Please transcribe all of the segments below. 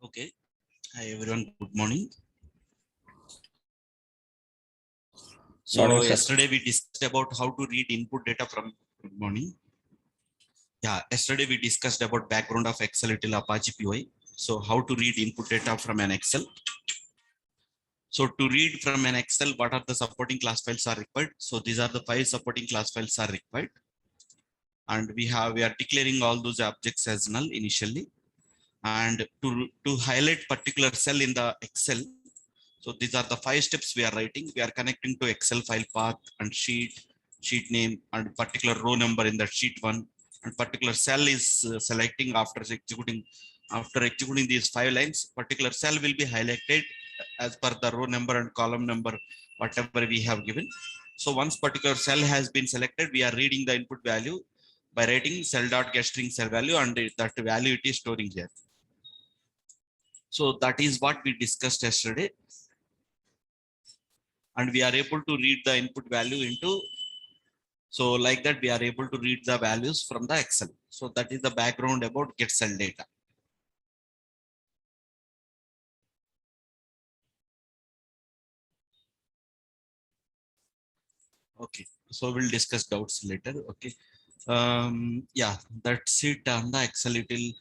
Okay. Hi everyone. Good morning. So Morning, sir. yesterday we discussed about how to read input data from. Good morning. Yeah. Yesterday we discussed about background of Excel till Apache PY. So how to read input data from an Excel. So to read from an Excel, what are the supporting class files are required? So these are the 5 supporting class files are required, and we are declaring all those objects as null initially. And to highlight particular cell in the Excel. So these are the 5 steps we are writing. We are connecting to Excel file path and sheet name and particular row number in the sheet 1, and particular cell is selecting after executing these 5 lines. Particular cell will be highlighted as per the row number and column number, whatever we have given. So once particular cell has been selected, we are reading the input value by writing cell dot get string cell value, and that value it is storing here. So that is what we discussed yesterday. And we are able to read the input value into, so like that we are able to read the values from the Excel. So that is the background about get cell data. Okay, so we'll discuss doubts later. Okay. Yeah, that's it on the Excel. It will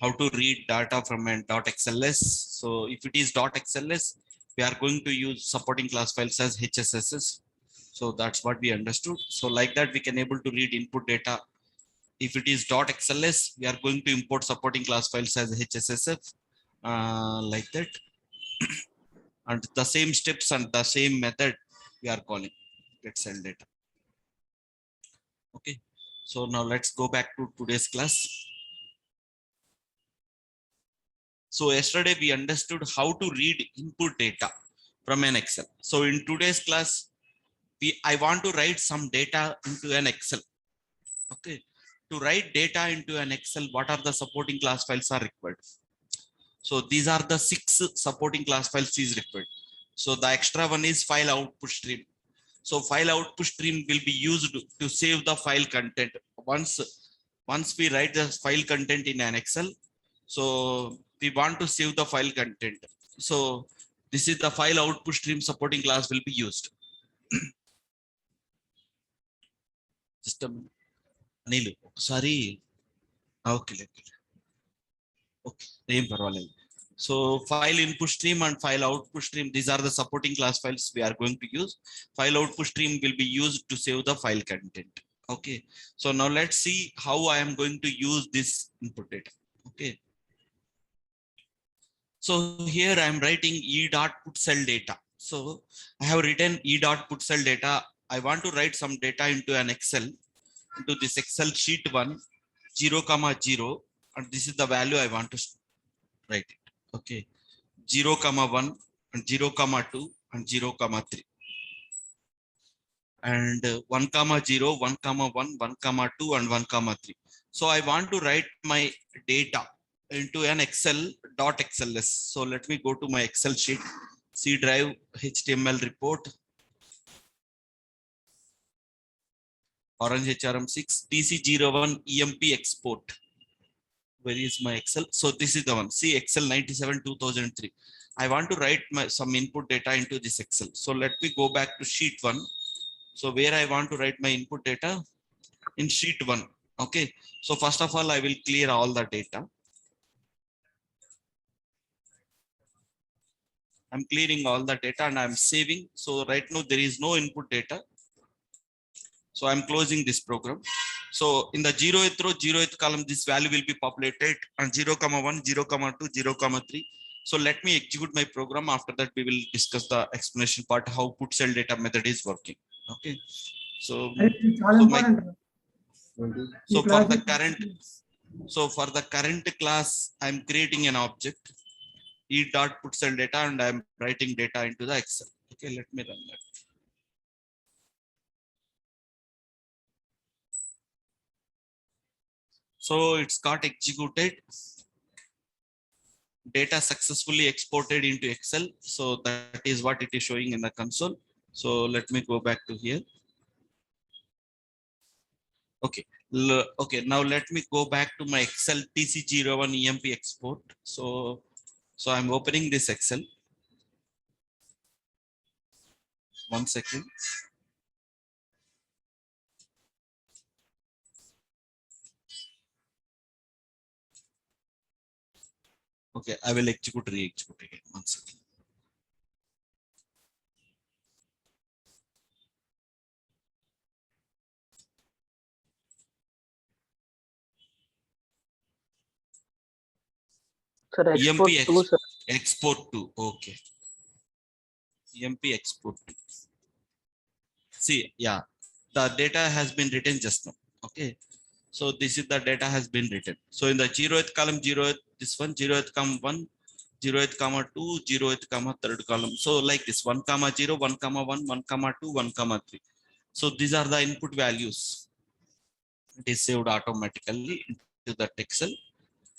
how to read data from a .xls. So if it is .xls, we are going to use supporting class files as HSSs. So that's what we understood. So like that we can able to read input data. If it is .xls, we are going to import supporting class files as HSSF, like that. And the same steps and the same method we are calling get cell data. Okay. So now let's go back to today's class. So yesterday we understood how to read input data from an Excel. So in today's class, I want to write some data into an Excel. Okay. To write data into an Excel, what are the supporting class files are required? So these are the 6 supporting class files is required. So the extra one is file output stream. So file output stream will be used to save the file content. Once we write the file content in an Excel, so we want to save the file content. So this is the file output stream supporting class will be used. System Anil, sorry. Okay. Okay. So file input stream and file output stream, these are the supporting class files we are going to use. File output stream will be used to save the file content. Okay. So now let's see how I am going to use this input data. Okay. So here I am writing e dot put cell data. So I have written e dot put cell data. I want to write some data into an Excel, into this Excel sheet 1, 0,0, and this is the value I want to write it. Okay. 0,1 and 0,2 and 0,3, and 1,0, 1,1, 1,2 and 1,3. So I want to write my data into an Excel.xls. So let me go to my Excel sheet, C drive, HTML report, Orange HRM6, TC01 EMP export. Where is my Excel? So this is the one. See, Excel 97 2003. I want to write some input data into this Excel. So let me go back to sheet 1. So where I want to write my input data in sheet 1. Okay. So first of all, I will clear all the data. I'm clearing all the data and I'm saving. So right now there is no input data. So I'm closing this program. So in the 0th row, 0th column, this value will be populated, and 0,1, 0,2, 0,3. So let me execute my program. After that, we will discuss the explanation part, how put cell data method is working. Okay. So for the current class, I'm creating an object, e dot put cell data, and I'm writing data into the Excel. Okay, let me run that. So it's got executed. Data successfully exported into Excel. So that is what it is showing in the console. So let me go back to here. Okay, Okay, now let me go back to my Excel TC01 EMP export. So I'm opening this Excel. 1 second. Okay, I will re-execute again. 1 second. Sir, EMP export to, sir. export to. Okay. EMP export to. See, yeah, the data has been written just now. Okay. So this is the data has been written. So in the 0th column, 0th, this one, 0th comma 1, 0th comma 2, 0th comma third column. So like this 1 comma 0, 1 comma 1, 1 comma 2, 1 comma 3. So these are the input values. It is saved automatically into the Excel.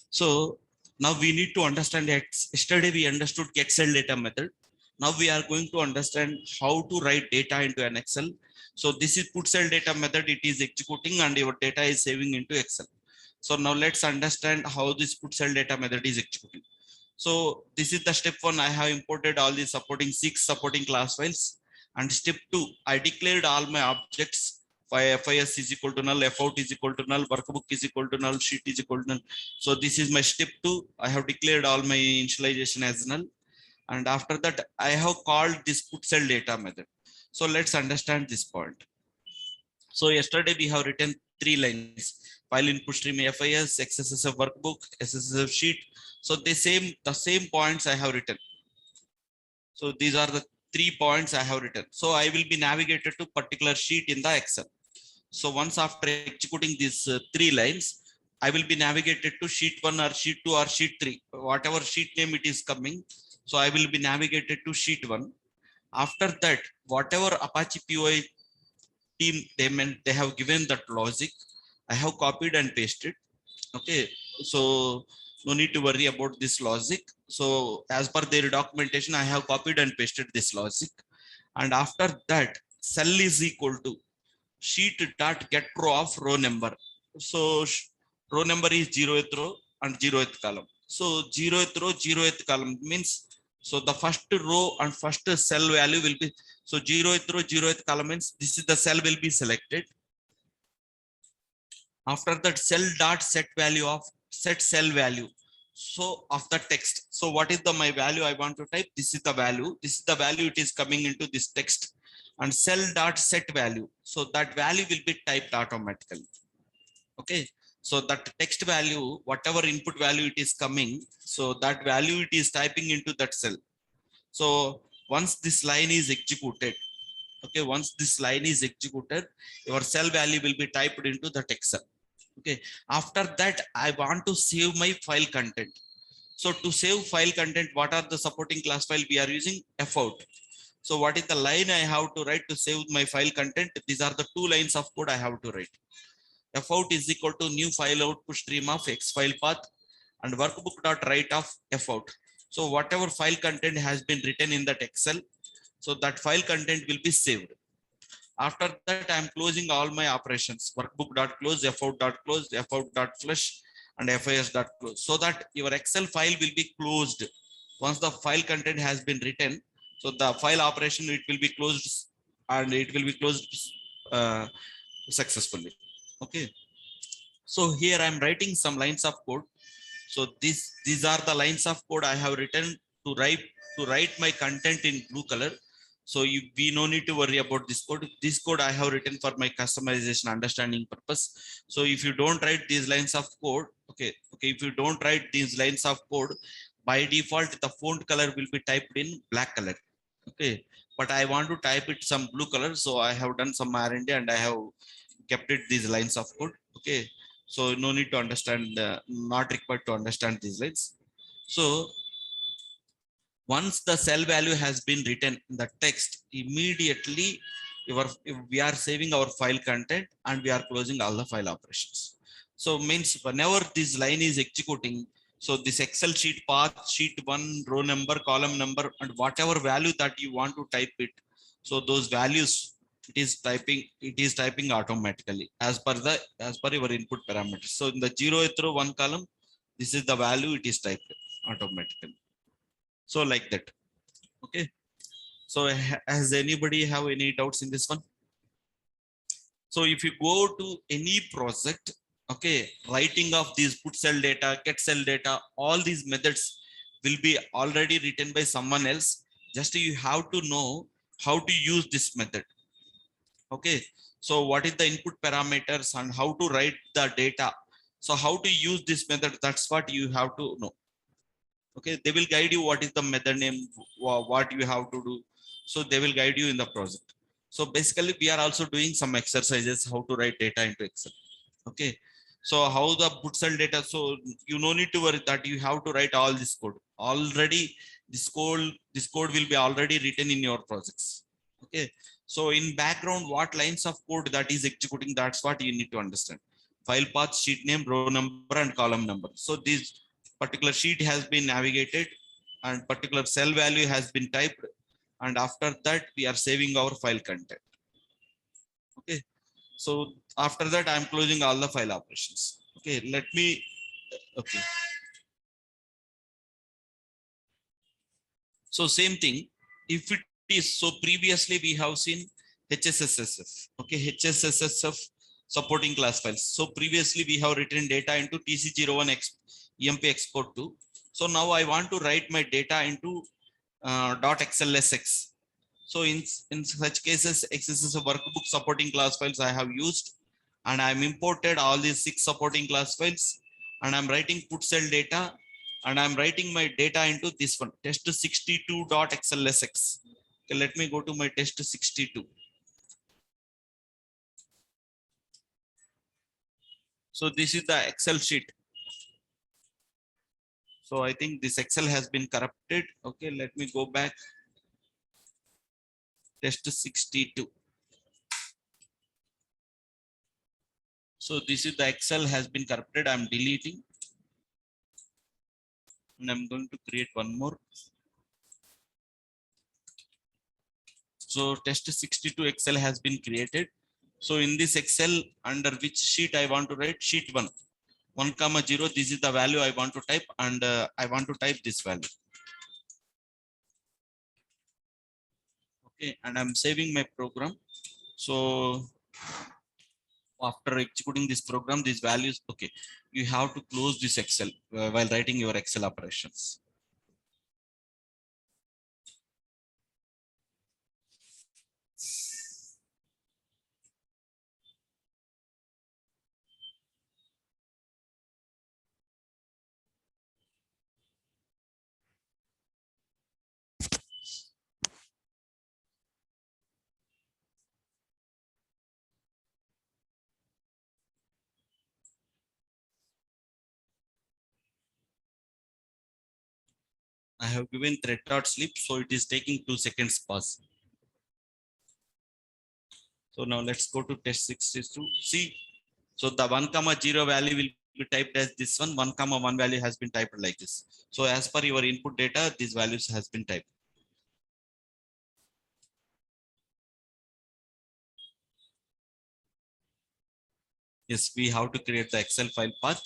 So now we need to understand that yesterday we understood Excel data method. Now we are going to understand how to write data into an Excel. So this is put cell data method. It is executing and your data is saving into Excel. So now let's understand how this put cell data method is executing. So this is the step one. I have imported all the supporting 6 supporting class files. And step 2, I declared all my objects. FIS is equal to null, FOUT is equal to null, workbook is equal to null, sheet is equal to null. So this is my step 2. I have declared all my initialization as null. And after that, I have called this put cell data method. So let's understand this point. So yesterday we have written 3 lines: file input stream FIS, XSSF workbook, SSSF sheet. So the same points I have written. So these are the 3 points I have written. So I will be navigated to particular sheet in the Excel. So once after executing these 3 lines, I will be navigated to sheet 1 or sheet 2 or sheet 3, whatever sheet name it is coming. So I will be navigated to sheet 1. After that, whatever Apache POI team they have given that logic, I have copied and pasted. Okay, so no need to worry about this logic. So as per their documentation, I have copied and pasted this logic. And after that, cell is equal to sheet dot get row of row number. So row number is 0th row and 0th column. So 0th row, 0th column means, so the first row and first cell value will be, so 0th row, 0th column means this is the cell will be selected. After that, cell dot set value of set cell value. So of the text. So what is the my value I want to type? This is the value. This is the value it is coming into this text. And cell dot set value. So that value will be typed automatically. Okay. So that text value, whatever input value it is coming, so that value it is typing into that cell. So once this line is executed, okay, once this line is executed, your cell value will be typed into the text cell. Okay, after that I want to save my file content. So to save file content, what are the supporting class file we are using? FOUT. So what is the line I have to write to save my file content? These are the 2 lines of code I have to write. FOUT is equal to new file output stream of X file path and workbook dot write of FOUT. So whatever file content has been written in that Excel, so that file content will be saved. After that, I am closing all my operations. Workbook.close, FOUT.close, FOUT.flush, and FIS.close. So that your Excel file will be closed. Once the file content has been written, so the file operation, it will be closed and it will be closed uh, successfully. Okay. So here I am writing some lines of code. So these are the lines of code I have written to write my content in blue color. So we no need to worry about this code. This code I have written for my customization understanding purpose. So if you don't write these lines of code, okay, if you don't write these lines of code, by default the font color will be typed in black color. Okay, but I want to type it some blue color, so I have done some R&D and I have kept it these lines of code. Okay, so no need to understand, not required to understand these lines. So once the cell value has been written in the text, immediately we are saving our file content and we are closing all the file operations. So means whenever this line is executing, so this Excel sheet path, sheet 1, row number, column number, and whatever value that you want to type it, so those values it is typing automatically as per your input parameters. So in the 0th row, one column, this is the value it is typed automatically. So like that. Okay. So has anybody have any doubts in this one? So if you go to any project, okay, writing of these put cell data, get cell data, all these methods will be already written by someone else. Just you have to know how to use this method. Okay. So what is the input parameters and how to write the data? So how to use this method, that's what you have to know. Okay, they will guide you what is the method name, what you have to do. So they will guide you in the project. So basically we are also doing some exercises how to write data into Excel. Okay. So how the put cell data, so you no need to worry that you have to write all this code already. This code will be already written in your projects. Okay. So in background, what lines of code that is executing, that's what you need to understand. File path, sheet name, row number, and column number. So this particular sheet has been navigated and particular cell value has been typed, and after that we are saving our file content. Okay. So after that I'm closing all the file operations. Okay, let me, okay. So same thing, if it is, so previously we have seen HSSSF. Okay, HSSSF supporting class files. So previously we have written data into TC01 EMP export to. So now I want to write my data into .xlsx. So in such cases, XSS workbook supporting class files I have used, and I'm imported all these 6 supporting class files, and I'm writing put cell data, and I'm writing my data into this one, test62.xlsx. Okay, let me go to my test62. So this is the Excel sheet. So I think this Excel has been corrupted. Okay, let me go back. Test62. So this is the Excel has been corrupted. I'm deleting, and I'm going to create one more. So test62 Excel has been created. So in this Excel, under which sheet I want to write? Sheet 1,0. This is the value I want to type, and I want to type this value. Okay, and I'm saving my program. So after executing this program, these values, okay, you have to close this Excel while writing your Excel operations. I have given thread.sleep, so it is taking 2 seconds pause. So now let's go to test62. See, so the 1,0 value will be typed as this one. 1,1 value has been typed like this. So as per your input data, these values has been typed. Yes, we have to create the Excel file path.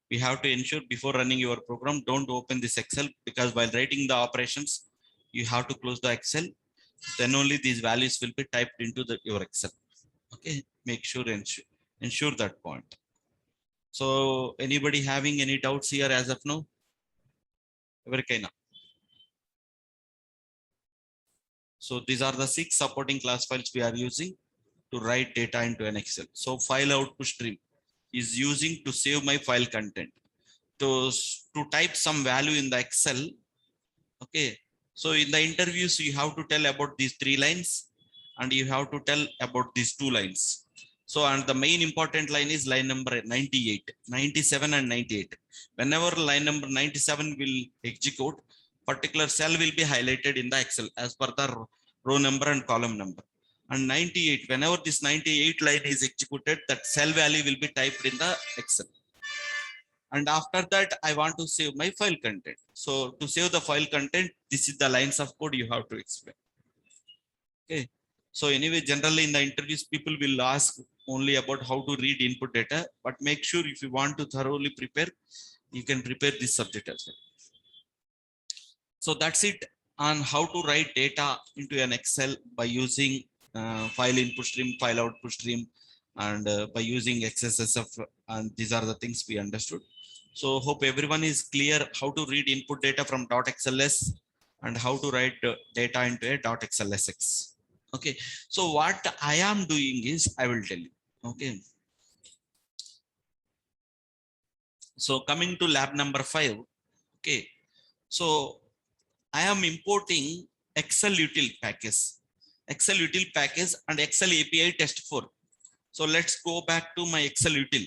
We have to ensure before running your program, don't open this Excel, because while writing the operations, you have to close the Excel. Then only these values will be typed into your Excel. Okay, make sure, ensure that point. So anybody having any doubts here as of now? Everykaina. So these are the 6 supporting class files we are using to write data into an Excel. So file output stream is using to save my file content. To type some value in the Excel. Okay. So in the interviews, you have to tell about these 3 lines, and you have to tell about these 2 lines. So, and the main important line is line number 98, 97 and 98. Whenever line number 97 will execute, particular cell will be highlighted in the Excel as per the row number and column number. And 98, whenever this 98 line is executed, that cell value will be typed in the Excel. And after that, I want to save my file content. So to save the file content, this is the lines of code you have to explain. Okay. So anyway, generally in the interviews, people will ask only about how to read input data, but make sure if you want to thoroughly prepare, you can prepare this subject as well. So that's it on how to write data into an Excel by using file input stream, file output stream, and by using XSSF, and these are the things we understood. So hope everyone is clear how to read input data from .xls and how to write data into a .xlsx. Okay, so what I am doing is I will tell you. Okay, so coming to lab number 5. Okay, so I am importing Excel util package, Excel util package and Excel API test 4. So let's go back to my Excel util.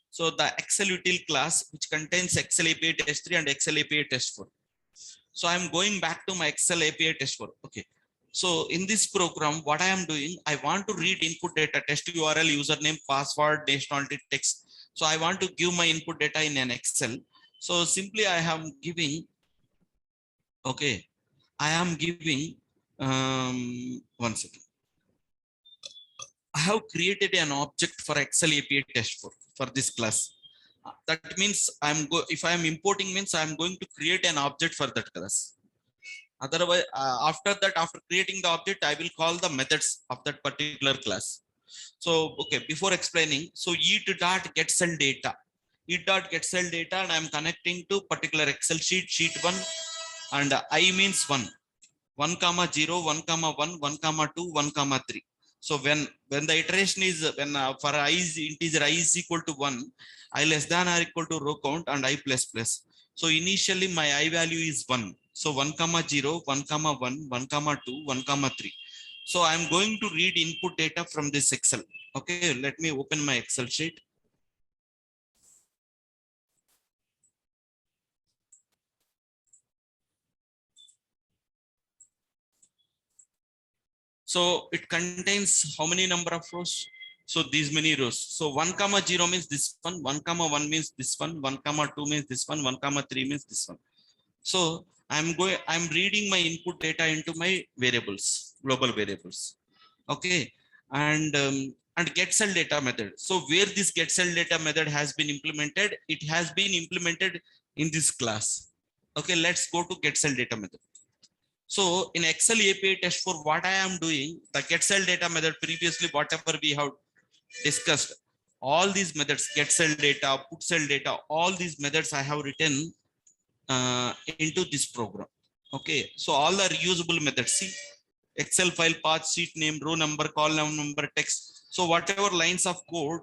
So the Excel util class, which contains Excel API test 3 and Excel API test 4. So I'm going back to my Excel API test 4. Okay. So in this program, what I am doing, I want to read input data, test URL, username, password, nationality, text. So I want to give my input data in an Excel. So simply I am giving, okay, I am giving, one second. I have created an object for Excel API test for this class. That means if I am importing means I am going to create an object for that class. Otherwise, after that, after creating the object, I will call the methods of that particular class. So, okay, before explaining, so it.getCell data, it.getCell data, and I'm connecting to particular Excel sheet, sheet 1, and I means 1, 1, 0, 1, 1, 1, 2, 1, 3. So when the iteration is, when for I is integer I is equal to 1, I less than or equal to row count and I plus plus. So initially my I value is 1. So 1, 0, 1, 1, 1, 2, 1, 3. So I'm going to read input data from this Excel. Okay, let me open my Excel sheet. So it contains how many number of rows? So these many rows. So 1, 0 means this one, 1, 1 means this one, 1, 2 means this one, 1, 3 means this one. So I'm reading my input data into my variables, global variables. Okay, and getCell data method. So where this getCell data method has been implemented, it has been implemented in this class. Okay, let's go to getCell data method. So in Excel API test 4, what I am doing, the getCell data method, previously whatever we have discussed, all these methods, getCell data, putCell data, all these methods I have written into this program. Okay, so all are reusable methods. See, Excel file, path, sheet name, row number, column number, text. So whatever lines of code,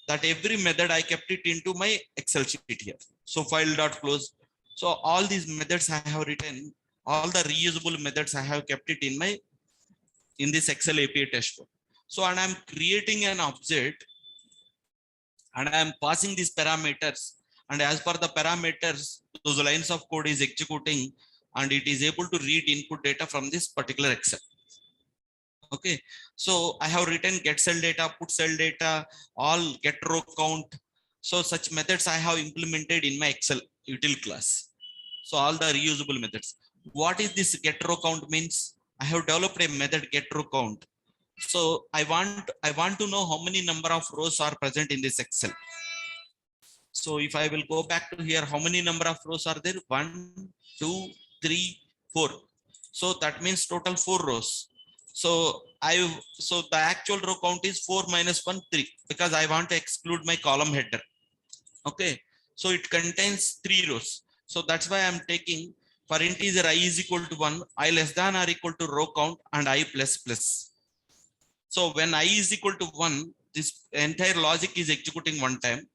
that every method I kept it into my Excel sheet here. So file.close. So all these methods I have written, all the reusable methods I have kept it in this Excel API test code. So and I'm creating an object and I'm passing these parameters, and as per the parameters, those lines of code is executing and it is able to read input data from this particular Excel. Okay, so I have written getCell data, putCell data, all get row count. So such methods I have implemented in my Excel util class. So all the reusable methods. What is this get row count means? I have developed a method get row count. So I want to know how many number of rows are present in this Excel. So if I will go back to here, how many number of rows are there? 1, 2, 3, 4. So that means total 4 rows. So the actual row count is 4 minus 1, 3, because I want to exclude my column header. Okay, so it contains 3 rows. So that's why I'm taking for integer I is equal to 1, I less than or equal to row count and I plus plus. So when I is equal to 1, this entire logic is executing one time.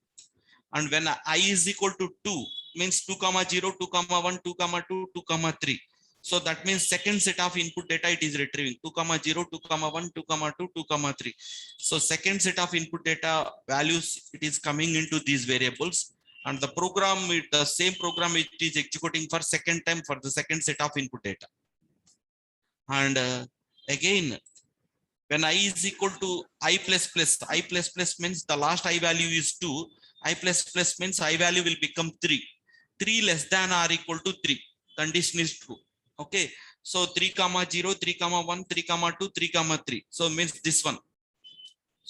And when I is equal to 2, means 2, 0, 2, 1, 2, 2, 2, 3. So that means second set of input data it is retrieving 2, 0, 2, 1, 2, 2, 2, 3. So second set of input data values, it is coming into these variables, and the program, the same program it is executing for second time for the second set of input data. And again, when I is equal to I plus plus means the last I value is 2. I plus plus means I value will become 3. 3 less than or equal to 3. Condition is true. Okay. So 3 comma 0, 3 comma 1, 3 comma 2, 3 comma 3. So means this one.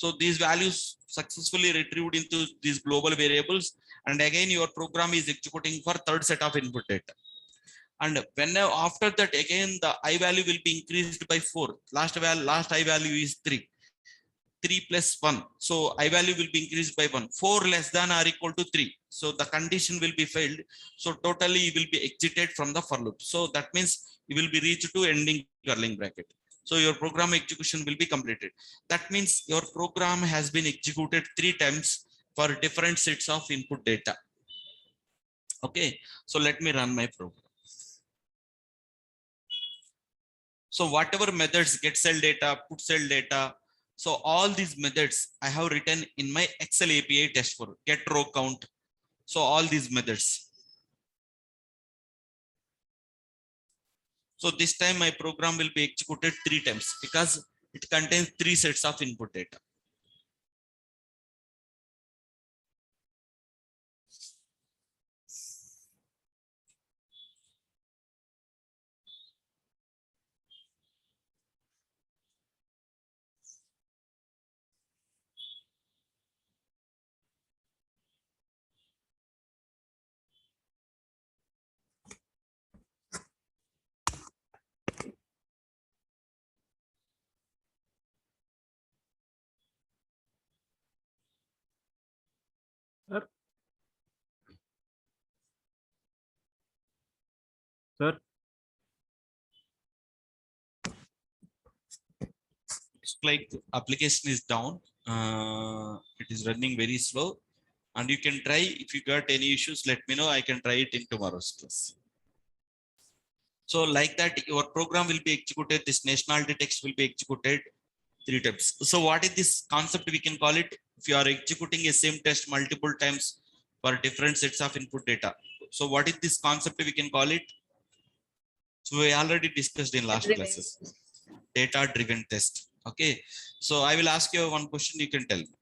So these values successfully retrieved into these global variables, and again your program is executing for third set of input data. And when after that again the I value will be increased by 4. Last I value is 3. 3 plus 1. So I value will be increased by 1. 4 less than or equal to 3. So the condition will be failed. So totally you will be exited from the for loop. So that means you will be reached to ending curling bracket. So your program execution will be completed. That means your program has been executed 3 times for different sets of input data. Okay, so let me run my program. So whatever methods get cell data, put cell data, so all these methods I have written in my Excel API test for get row count. So all these methods. So this time my program will be executed 3 times because it contains 3 sets of input data. Sir. It's like application is down. It is running very slow, and you can try. If you got any issues, let me know. I can try it in tomorrow's class. So like that, your program will be executed. This nationality text will be executed 3 times. So what is this concept we can call it? If you are executing a same test multiple times for different sets of input data. So what is this concept we can call it? So we already discussed in last classes. Data driven test. Okay. So I will ask you one question, you can tell me.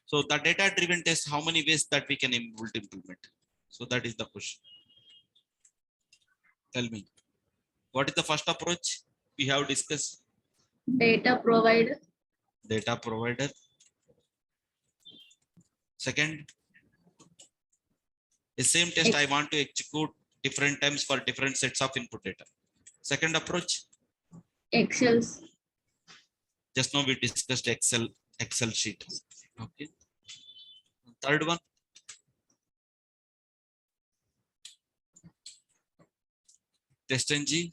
So the data driven test, how many ways that we can implement? So that is the question. Tell me. What is the first approach we have discussed? Data provider. Data provider. Second, the same test I want to execute different times for different sets of input data. Second approach. Excels. Just now we discussed Excel sheet. Okay. Third one. TestNG.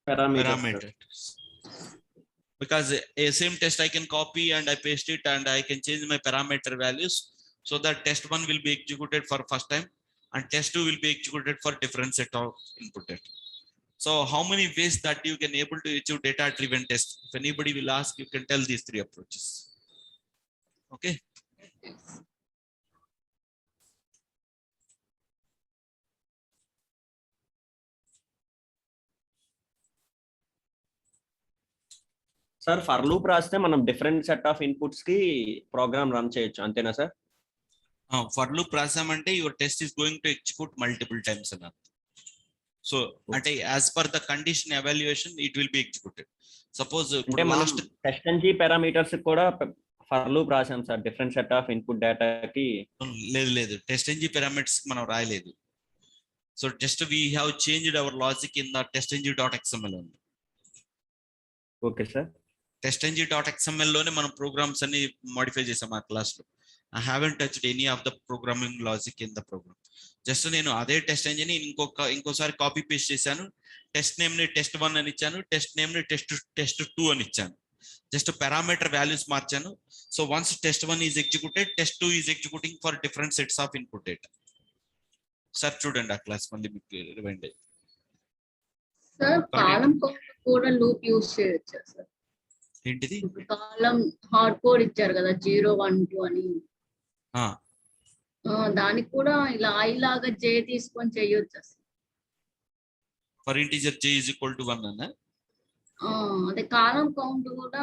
Parameters. Because a same test I can copy and I paste it and I can change my parameter values. So that test 1 will be executed for first time and test 2 will be executed for different set of input data. So how many ways that you can able to achieve data driven test? If anybody will ask, you can tell these 3 approaches. Okay. Sir for loop రాస్తే మనం different set of inputs కి program run చేయొచ్చు అంతేనా sir? For loop రాసామంటే your test is going to execute multiple times అన్న. So అంటే as per the condition evaluation it will be executed. Suppose అంటే మనం టెస్ట్ఎన్జీ పారామీటర్స్ కూడా ఫర్ లూప్ రాసాం sir different set of input డేటాకి. లేదు TestNG parameters మనం రాయలేదు. So just we have changed our logic in the testng.xml ఉంది. Okay sir. testng.xml లోనే మనం ప్రోగ్రామ్స్ అన్ని మోడిఫై చేసాం ఆ క్లాస్ లో. I haven't touched any of the programming logic in the program. Just నేను అదే టెస్ట్ ఎంజిన్ ఇంకోసారి కాపీ పేస్ట్ చేశాను. టెస్ట్ నేమ్ ని టెస్ట్ 1 అని ఇచ్చాను, టెస్ట్ నేమ్ ని టెస్ట్ 2 అని ఇచ్చాను. జస్ట్ పారామీటర్ వాల్యూస్ మార్చాను. So once test 1 is executed, test 2 is executing for different sets of input data. Sir చూడండి ఆ క్లాస్ మళ్ళీ మీకు రిమైండ్ అయ్యి. సార్ కాలం కూడా లూప్ యూస్ చేయొచ్చా సార్? ఏంటిది? కాలం హార్డ్ కోడ్ ఇచ్చారు కదా 0 1 2 అని. దానికి కూడా ఇలా ఐ లాగా జే తీసుకొని చేయొచ్చు. For integer j is equal to 1 అన్న. అదే కాలం కౌంట్ కూడా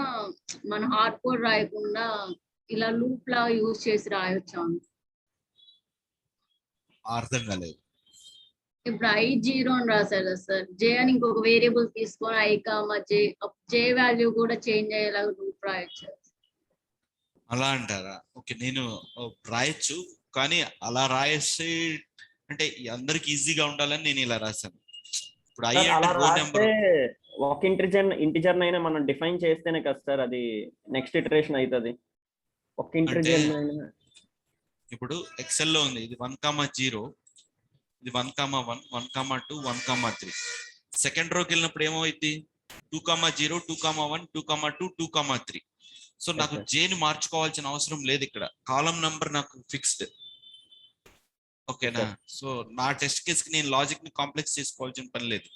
మన హార్డ్ కోడ్ రాయకుండా ఇలా లూప్ లా యూజ్ చేసి రాయొచ్చు. అర్థం కాలేదు. ఇప్పుడు i0 అని రాశారు సార్. జే అని ఇంకొక వేరియబుల్ తీసుకొని జే వాల్యూ కూడా చేంజ్ అయ్యేలాగా లూప్ రాయొచ్చు. అలా అంటారా? ఓకే, నేను రాయొచ్చు, కానీ అలా రాయేస్తే అంటే అందరికి ఈజీగా ఉండాలని నేను ఇలా రాశాను. ఇప్పుడు ఐ సార్ అంటే అలా రో రాస్తే నెంబర్. ఒక ఇంటిజర్ అయినా మనం డిఫైన్ చేస్తేనే కదా సార్ అది నెక్స్ట్ ఇటరేషన్ అవుతుంది. ఒక ఇంటిజర్ అయినా ఇప్పుడు ఎక్సెల్ లో ఉంది, ఇది 1,0, ఇది 1,1, 1,2, 1,3. సెకండ్ రోకి వెళ్ళినప్పుడు ఏమవుతుంది? 2,0, 2,1, 2,2, 2,3. సో నాకు జేని మార్చుకోవాల్సిన అవసరం లేదు, ఇక్కడ కాలం నంబర్ నాకు ఫిక్స్డ్. ఓకేనా? సో నా టెస్ట్ కేస్ కి నేను లాజిక్ ని కాంప్లెక్స్ చేసుకోవాల్సిన పని లేదు.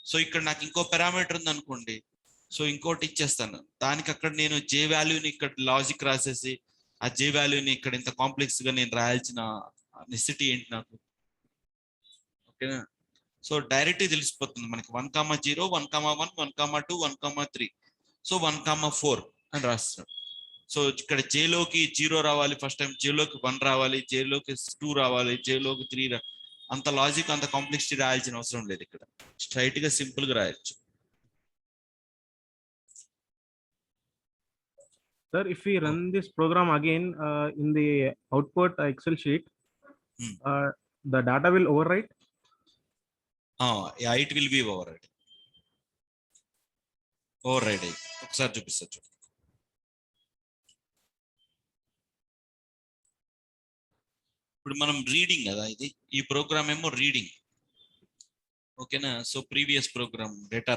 సో ఇక్కడ నాకు ఇంకో పారామీటర్ ఉంది అనుకోండి, సో ఇంకోటి ఇచ్చేస్తాను, దానికి అక్కడ నేను జే వాల్యూని ఇక్కడ లాజిక్ రాసేసి ఆ జే వాల్యూని ఇక్కడ ఇంత కాంప్లెక్స్ గా నేను రాయాల్సిన నెసిటీ ఏంటి నాకు? ఓకేనా? సో డైరెక్ట్ తెలిసిపోతుంది మనకి 1,0, 1,1, 1,2, 1,3. సో 1,4 అని రాస్తున్నాడు. సో ఇక్కడ జేలోకి 0 రావాలి, ఫస్ట్ టైం జేలోకి 1 రావాలి, జేలోకి 2 రావాలి, జేలోకి 3 అంత లాజిక్ అంత కాంప్లెక్సిటీ రాయాల్సిన అవసరం లేదు, ఇక్కడ స్ట్రైట్ గా సింపుల్ గా రాయొచ్చు. Sir, if we run this program again in the output Excel sheet, the data will overwrite? Yeah, it will be override. Override. ఒకసారి చూపిస్తా. ఇప్పుడు మనం రీడింగ్ కదా, ఈ ప్రోగ్రామ్ ఏమో రీడింగ్. ఓకేనా? So previous program data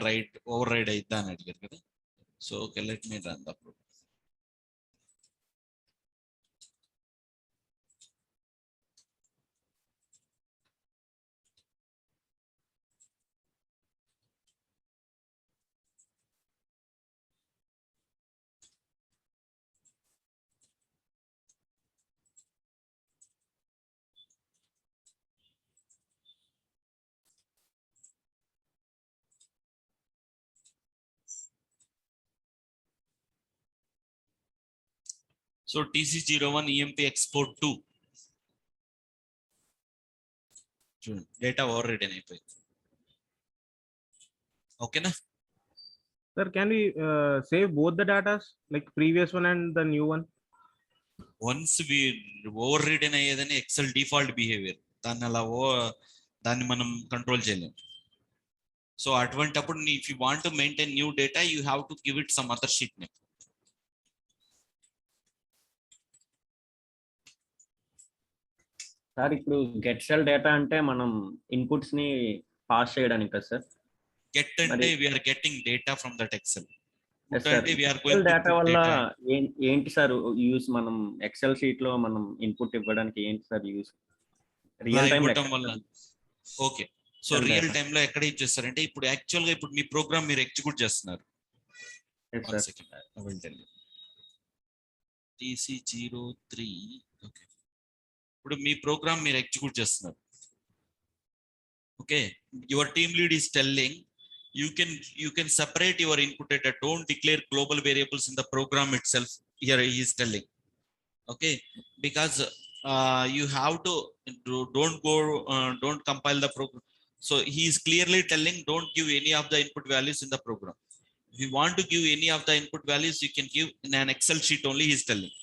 override అయిద్దా అని అడిగారు కదా. So okay, let me run the program. So TC01 EMP export 2 చూడండి, డేటా ఓవర్ రైడ్ అయిపోయింది. ఓకేనా? Sir, can we save both the data, like previous one and the new one? Once over read అయ్యేదని Excel default behaviour, దాన్ని మనం control చేయలేం. So అటువంటిప్పుడు if you want to maintain new data, you have to give it some other sheet name. Sir ఇప్పుడు get cell data అంటే మనం inputs ని pass చేయడానికి కదా సార్? గెట్ అంటే we are getting data from that excel. అంటే we are going data వల్ల ఏంటి సార్ యూస్? మనం ఎక్సెల్ షీట్ లో మనం ఇన్పుట్ ఇవ్వడానికి ఏంటి సార్ యూస్? రియల్ టైం వల్ల. ఓకే, సో రియల్ టైం లో ఎక్కడ యూజ్ చేస్తారంటే, ఇప్పుడు యాక్చువల్ గా ఇప్పుడు మీ ప్రోగ్రామ్ మీరు ఎగ్జిక్యూట్ చేస్తున్నారు. TC03. ఓకే, ఇప్పుడు మీ ప్రోగ్రామ్ మీరు ఎగ్జిక్యూట్ చేస్తున్నారు. Okay, your team lead is telling you can separate your input data, don't declare global variables in the program itself. Here he is telling, okay, because you have to don't compile the program. So he is clearly telling don't give any of the input values in the program. If you want to give any of the input values, you can give in an Excel sheet only, he is telling.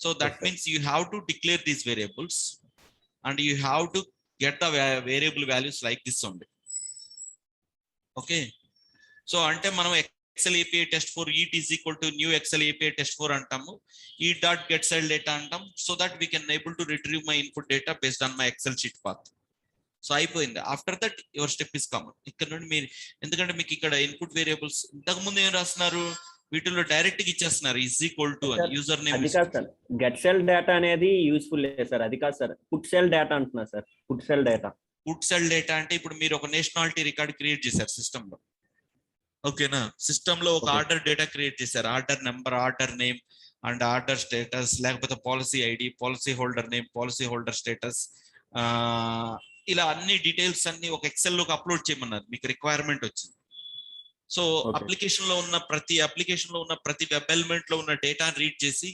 So that means you have to declare these variables and you have to get the variable values like this only. Okay, so అంటే మనం XL API test for eat is equal to new Excel API test for అంటాము, eat dot get cell data అంటాం, so that we can able to retrieve my input data based on my Excel sheet path. So అయిపోయింది. After that your step is common. ఇక్కడ నుండి మీరు, ఎందుకంటే మీకు ఇక్కడ input variables ఇంతకు ముందు ఏం రాస్తున్నారు, వీటిలో డైరెక్ట్ గా ఇచ్చేస్తున్నారు ఈజ్ ఈక్వల్ టు అని యూజర్ నేమ్. అది కాదు సార్, గెట్ సెల్ డేటా అనేది యూస్ఫుల్ లేదు సార్, అది కాదు సార్, పుట్ సెల్ డేటా అంటున్నా సార్. పుట్ సెల్ డేటా అంటే ఇప్పుడు మీరు ఒక నేషనాలిటీ రికార్డ్ క్రియేట్ చేశారు సిస్టమ్ లో. ఓకేనా? సిస్టమ్ లో ఒక ఆర్డర్ డేటా క్రియేట్ చేశారు, order number, order name and order status, లేకపోతే policy ID, policy holder name, policy holder status, ఇలా అన్ని డీటెయిల్స్ అన్ని ఒక ఎక్సెల్ లోకి అప్లోడ్ చేయమన్నారు, మీకు రిక్వైర్మెంట్ వచ్చింది. సో అప్లికేషన్ లో ఉన్న ప్రతి వెబ్ ఎలిమెంట్ లో ఉన్న డేటాను రీడ్ చేసి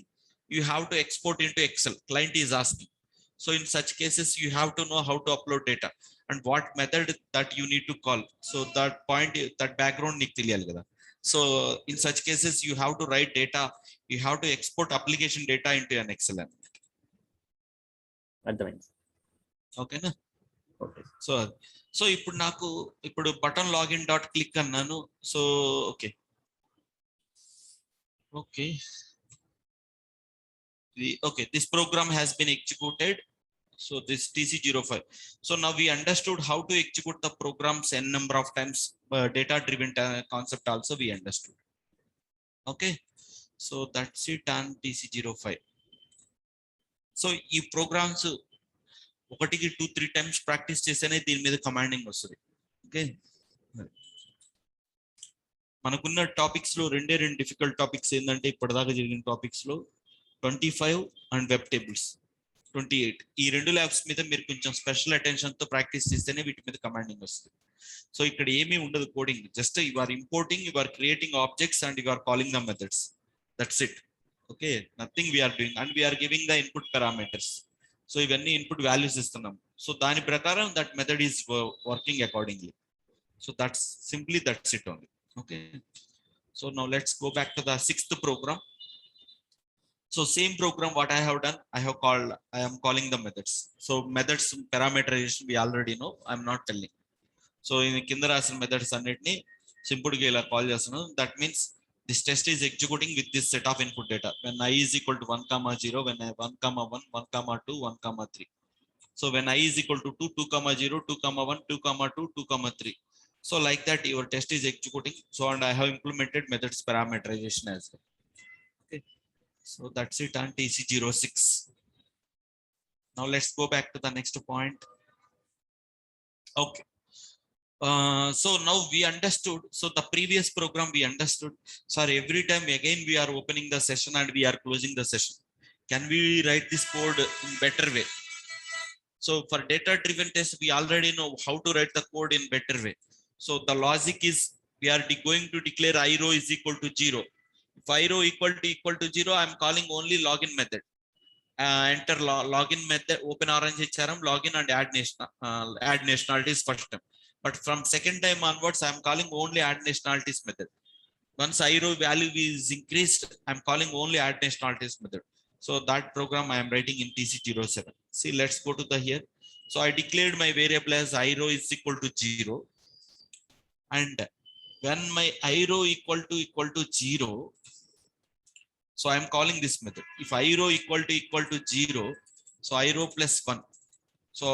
you have to export into Excel. Client is asking. So in such cases, you have to know how to upload data. and what method that you need to call. So that point, that background నీకు తెలియాలి కదా. So in such cases you have to write data, you have to export application data into an Excel. అర్థమైంది. ఓకేనా? Okay. So ఇప్పుడు button login dot click అన్నాను. So okay this program has been executed. So this TC05. So now we understood how to execute the programs n number of times. Data driven concept also we understood. Okay, so that's it on TC05. So ఈ programmes ఒకటికి 2-3 times practice చేస్తేనే దీని మీద commanding వస్తుంది. Okay, మనకున్న topics లో రెండే difficult topics ఏంటంటే ఇప్పటిదాకా జరిగిన టాపిక్స్ లో 25 అండ్ వెబ్ టేబుల్స్ 28. ఈ 2 ల్యాబ్స్ మీద మీరు కొంచెం స్పెషల్ అటెన్షన్ తో ప్రాక్టీస్ చేస్తేనే వీటి మీద కమాండింగ్ వస్తుంది. సో ఇక్కడ ఏమీ ఉండదు కోడింగ్, just you are importing, you are creating objects and you are calling the methods. That's it. Okay, nothing we are doing and we are giving the input parameters. So ఇవన్నీ input values ఇస్తున్నాం. So దాని ప్రకారం that method is working accordingly. So that's it only. Okay, so now let's go back to the 6th program. So same program what I have done, I am calling the methods. So methods parameterization we already know, I am not telling. So in కింద రాసిన methods అన్నిటిని simple గా ఇలా call చేస్తున్నాను. That means this test is executing with this set of input data when I is equal to 1, 0, when I 1, 1, 1, 2, 1, 3. So when I is equal to 2, 2, 0, 2, 1, 2, 2, 2, 3. So like that your test is executing. So and I have implemented methods parameterization as well. Okay, so that's it on TC06. Now let's go back to the next point. Okay, so now we understood. So the previous program we understood. Sorry, every time again we are opening the session and we are closing the session. Can we write this code in better way? So for data driven test we already know how to write the code in better way. So the logic is we are going to declare I row is equal to 0. If I row equal to 0, I am calling only login method. Enter login method, open orange HRM, login and add nationalities first time. But from second time onwards, I am calling only add nationalities method. Once I row value is increased, I am calling only add nationalities method. So that program I am writing in TC07. See, let's go to the here. So I declared my variable as I row is equal to 0. And when my I row equal to 0, so I am calling this method. If I row equal to 0, so I row plus 1. So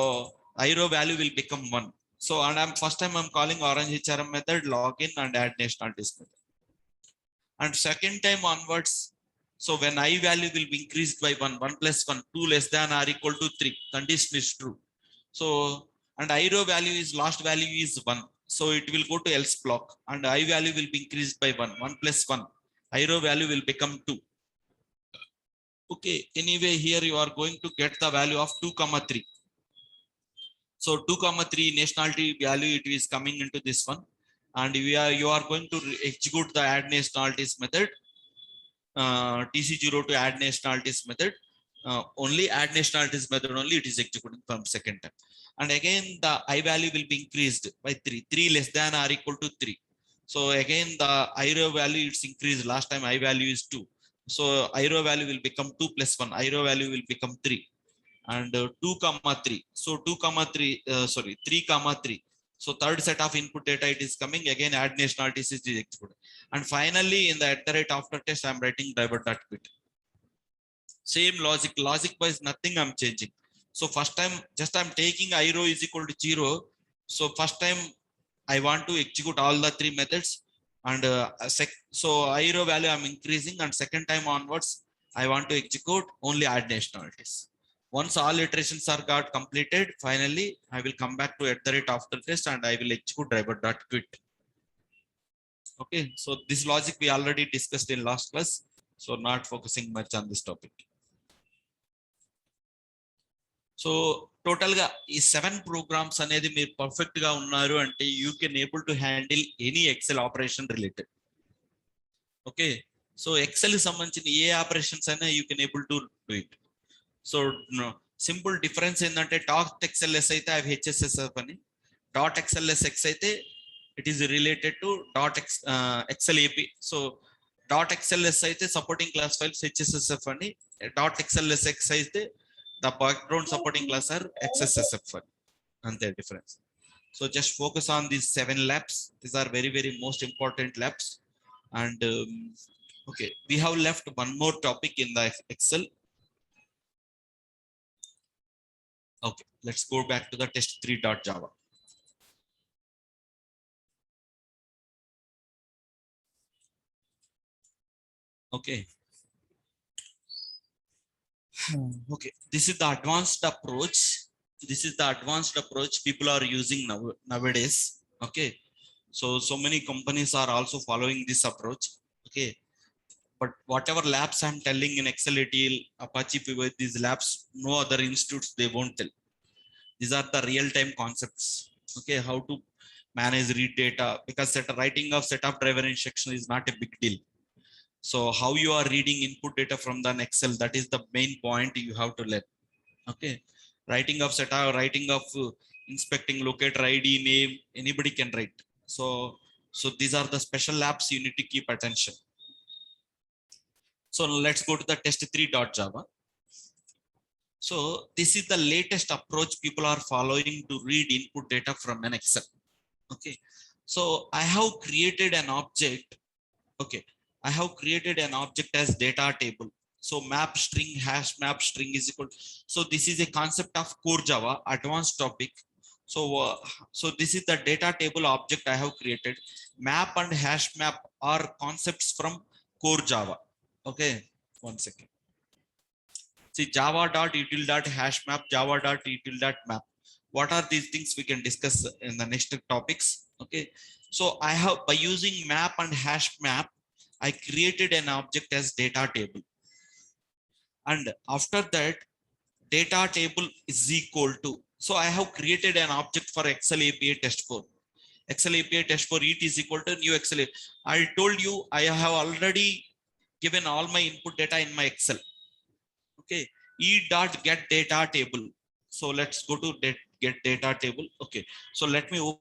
I row value will become 1. So and first time I'm calling orange HRM method, login and add nationalities method. And second time onwards, so when I value will be increased by 1, 1 plus 1, 2 less than or equal to 3, condition is true. So and I row value is last value is 1. So it will go to else block and I value will be increased by 1, 1 plus 1, I row value will become 2. Okay, anyway here you are going to get the value of 2, 3. So 2, 3 nationality value it is coming into this one, and you are going to execute the add nationalities method, TC0 to add nationalities method, only add nationalities method only it is executing from second time. And again the I value will be increased by 3, 3 less than or equal to 3. So again the I row value it's increased. Last time I value is 2. So I row value will become 2 plus 1. I row value will become 3. And 2, 3. So 2, 3, 3, 3. So third set of input data it is coming. Again add nationalities is executed. And finally in the after test I am writing driver.quit. Same logic wise nothing I'm changing. So first time just I'm taking I row is equal to 0. So first time I want to execute all the 3 methods, and so I row value I'm increasing, and second time onwards I want to execute only add nationalities. Once all iterations are got completed, finally I will come back to after test and I will execute driver.quit. Okay, so this logic we already discussed in last class, so not focusing much on this topic. So total గా ఈ 7 programmes అనేది మీరు perfect గా ఉన్నారు అంటే you can able to handle any Excel operation related. Okay, so Excel కి సంబంధించిన ఏ ఆపరేషన్స్ అయినా you can able to do it. So simple difference ఏంటంటే టాక్ ఎక్సెల్ఎస్ అయితే అవి హెచ్ఎస్ఎస్ అని, .xlsx అయితే it is related to .excel AP. So .xls అయితే supporting class files HSSF అని, .xlsx అయితే the background supporting class are XSSF అని, అంతే difference. So just focus on these 7 labs. These are very, very most important labs. And okay, we have left one more topic in the Excel. Okay, let's go back to the test3.java. Okay. Okay, this is the advanced approach. This is the advanced approach people are using nowadays. Okay, so many companies are also following this approach. Okay, but whatever labs I'm telling in Excel ATL, Apache Pivot, these labs, no other institutes they won't tell. These are the real-time concepts. Okay, how to manage read data, because writing of setup driver instruction is not a big deal. So how you are reading input data from the Excel, that is the main point you have to learn. Okay, writing of setup, writing of inspecting locator ID name, anybody can write. So these are the special labs you need to keep attention. So let's go to the test3.java. So this is the latest approach people are following to read input data from an Excel. Okay, so I have created an object. Okay, I have created an object as data table. So map string hash map string is equal. So this is a concept of core Java advanced topic. So this is the data table object I have created. Map and hash map are concepts from core Java. Okay, one second. See, java.util.hashmap, java.util.map. What are these things we can discuss in the next topics? Okay, so I have, by using map and hash map, I created an object as data table. And after that, data table is equal to, so I have created an object for Excel API test 4. Excel API test 4 it is equal to new Excel. I told you I have already given all my input data in my Excel. Okay, e.get data table. So let's go to get data table. Okay, so let me open